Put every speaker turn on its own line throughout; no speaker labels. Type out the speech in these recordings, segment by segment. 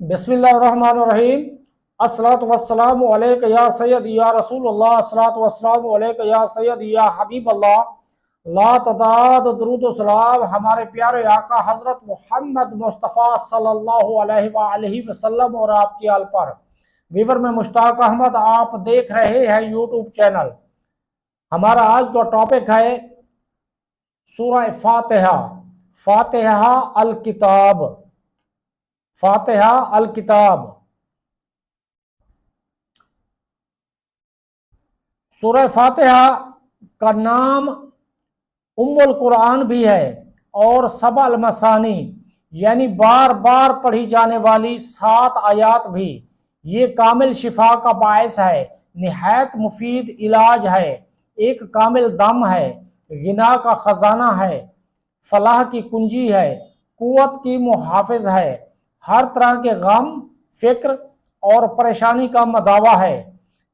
بسم اللہ الرحمن الرحیم۔ الصلاۃ والسلام علیک یا سید یا رسول اللہ، الصلاۃ والسلام علیک یا سید یا حبیب اللہ، لا تعداد درود و سلام ہمارے پیارے آقا حضرت محمد مصطفیٰ صلی اللہ علیہ وآلہ وسلم اور آپ کی آل پر۔ ویور میں مشتاق احمد، آپ دیکھ رہے ہیں یوٹیوب چینل۔ ہمارا آج کا ٹاپک ہے سورہ فاتحہ، فاتحہ الکتاب، فاتحہ الکتاب۔ سورہ فاتحہ کا نام ام القرآن بھی ہے اور سبع المثانی یعنی بار بار پڑھی جانے والی 7 آیات بھی۔ یہ کامل شفا کا باعث ہے، نہایت مفید علاج ہے، ایک کامل دم ہے، غنا کا خزانہ ہے، فلاح کی کنجی ہے، قوت کی محافظ ہے، ہر طرح کے غم، فکر اور پریشانی کا مداوا ہے۔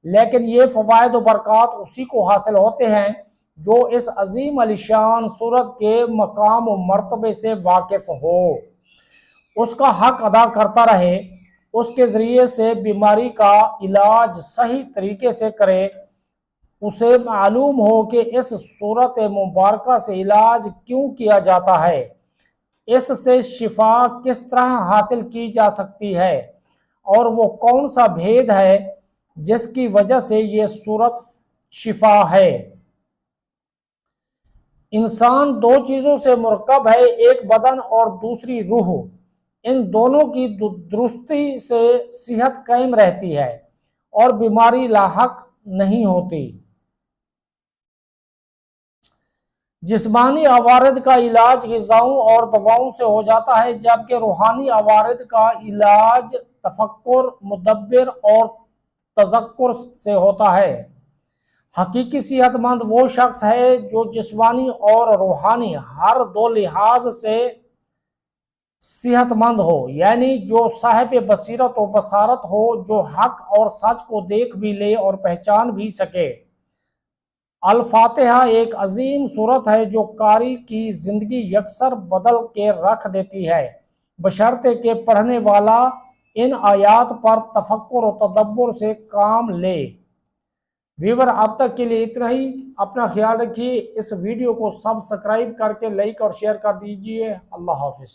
لیکن یہ فوائد و برکات اسی کو حاصل ہوتے ہیں جو اس عظیم الشان سورت کے مقام و مرتبے سے واقف ہو، اس کا حق ادا کرتا رہے، اس کے ذریعے سے بیماری کا علاج صحیح طریقے سے کرے، اسے معلوم ہو کہ اس سورت مبارکہ سے علاج کیوں کیا جاتا ہے، اس سے شفا کس طرح حاصل کی جا سکتی ہے، اور وہ کون سا بھید ہے جس کی وجہ سے یہ سورت شفا ہے۔ انسان 2 چیزوں سے مرکب ہے، ایک بدن اور دوسری روح۔ ان دونوں کی درستی سے صحت قائم رہتی ہے اور بیماری لاحق نہیں ہوتی۔ جسمانی عوارض کا علاج غذاؤں اور دواؤں سے ہو جاتا ہے، جبکہ روحانی عوارض کا علاج تفکر، مدبر اور تذکر سے ہوتا ہے۔ حقیقی صحت مند وہ شخص ہے جو جسمانی اور روحانی ہر 2 لحاظ سے صحت مند ہو، یعنی جو صاحب بصیرت و بصارت ہو، جو حق اور سچ کو دیکھ بھی لے اور پہچان بھی سکے۔ الفاتحہ ایک عظیم سورت ہے جو قاری کی زندگی یکسر بدل کے رکھ دیتی ہے، بشرطے کہ پڑھنے والا ان آیات پر تفکر و تدبر سے کام لے۔ ویور، اب تک کے لیے اتنا ہی۔ اپنا خیال رکھیے، اس ویڈیو کو سبسکرائب کر کے لائک اور شیئر کر دیجیے۔ اللہ حافظ۔